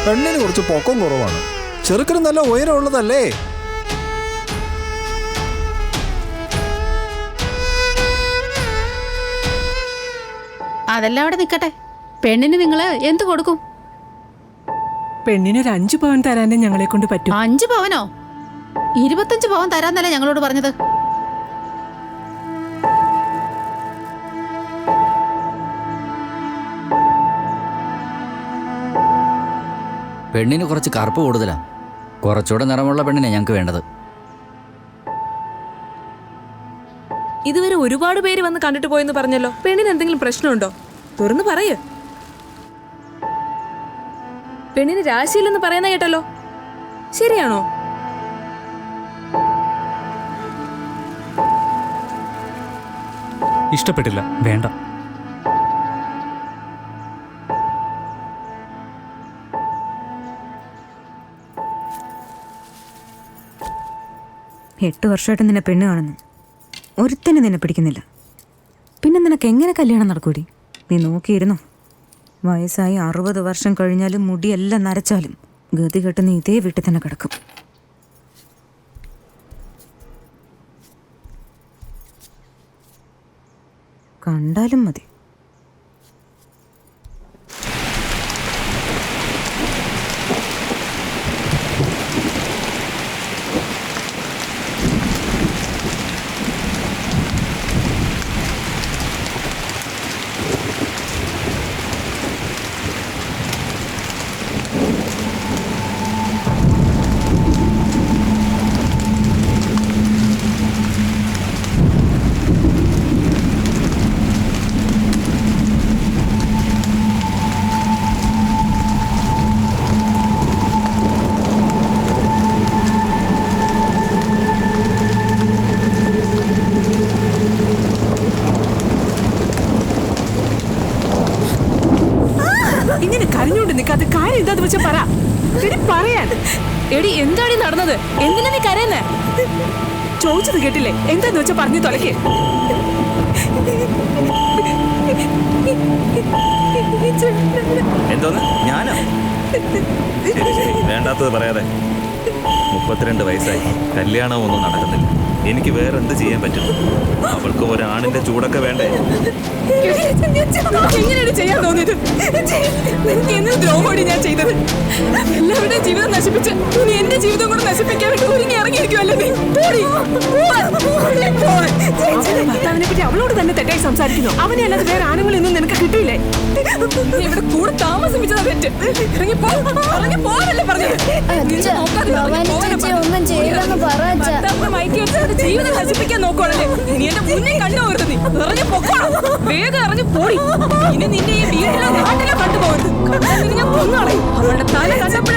പെണ്ണിന് കുറച്ച് പൊക്കം കുറവാണ്, ചെറുക്കന് നല്ല ഉയരമുള്ളതല്ലേ. അതെല്ലാം അവിടെ നിൽക്കട്ടെ. പെണ്ണിന് നിങ്ങള് എന്ത് കൊടുക്കും? പെണ്ണിനൊരു 5 പവൻ തരാനേ ഞങ്ങളെ കൊണ്ട് പറ്റും. 5 പവനോ? 25 പവൻ തരാന്നല്ലേ ഞങ്ങളോട് പറഞ്ഞത്. പെണ്ണിന് കുറച്ച് കറുപ്പ് കൂടുതലാ. കുറച്ചുകൂടെ നിറമുള്ള പെണ്ണിനെ ഞങ്ങൾക്ക് വേണ്ടത്. ഇതുവരെ ഒരുപാട് പേര് വന്ന് കണ്ടിട്ട് പോയെന്ന് പറഞ്ഞല്ലോ. പെണ്ണിന് എന്തെങ്കിലും പ്രശ്നമുണ്ടോ? തുറന്നു പറയ്. പെണ്ണിന് രാശിയില്ലെന്ന് പറയുന്ന കേട്ടല്ലോ, ശരിയാണോ? ഇഷ്ടപ്പെട്ടില്ല, വേണ്ട. എട്ട് വർഷമായിട്ട് നിന്നെ പെണ്ണ് കാണുന്നു, ഒരുത്തന്നെ നിന്നെ പിടിക്കുന്നില്ല. പിന്നെ നിനക്ക് എങ്ങനെ കല്യാണം നടക്കൂടി? നീ നോക്കിയിരുന്നോ? വയസ്സായി 60 വർഷം കഴിഞ്ഞാലും മുടിയെല്ലാം നരച്ചാലും ഗതി കെട്ട് നീ ഇതേ വീട്ടിൽ തന്നെ കിടക്കും. കണ്ടാലും മതി. ഇങ്ങനെ കരഞ്ഞോണ്ട് നിൽക്കാത്ത കാര്യം എന്താന്ന് വെച്ചാ പറ. പറയാൻ എടി, എന്താണ് നടന്നത്? എന്തിനാ നീ കരയുന്നേ? ചോദിച്ചത് കേട്ടില്ലേ? എന്താന്ന് വെച്ചാ പറഞ്ഞു തുലക്ക്. എന്തോന്ന്? ഞാനോ? വേണ്ടാത്തത് പറയാതെ. 32 വയസ്സായി, കല്യാണവും ഒന്നും നടക്കുന്നില്ല. എനിക്ക് വേറെ എന്ത് ചെയ്യാൻ പറ്റും? അവൾക്ക് ഒരാണിന്റെ ചൂടൊക്കെ വേണ്ടേ? എങ്ങനെയാണ് ചെയ്യാൻ തോന്നിയത്? എന്ത് ദ്രോഹമാണ് ഞാൻ ചെയ്തത്? എല്ലാവരുടെയും ജീവിതം നശിപ്പിച്ച് നീ എന്റെ ജീവിതം കൂടെ നശിപ്പിക്കാൻ വേണ്ടി ഒരുങ്ങി ഇറങ്ങിയിരിക്കുമല്ലോ നീ. ഭർത്താവിനെ പറ്റി അവളോട് തന്നെ തെറ്റായി സംസാരിക്കുന്നു. അവനെ അല്ലാതെ വേറെ ആണുങ്ങളൊന്നും നിനക്ക് കിട്ടിയില്ലേ? ഇവിടെ കൂടെ താമസിപ്പിച്ചതാ തെറ്റ്. ഇറങ്ങി പോവല്ലേ പറഞ്ഞത്? ജീവിതം നശിപ്പിക്കാൻ നോക്കുവാണല്ലേ? നീ എന്റെ മുന്നേ കണ്ടുപോകരുത്. നീ ഇറങ്ങി പൊക്കോണം, വേഗം ഇറങ്ങി പോടി. ഇനി നിന്നെ ഈ വീട്ടിലോ നാട്ടിലോ കണ്ടുപോകരുത്. ഞാൻ കൊന്നോളെ. അവളുടെ തല കണ്ടപ്പോൾ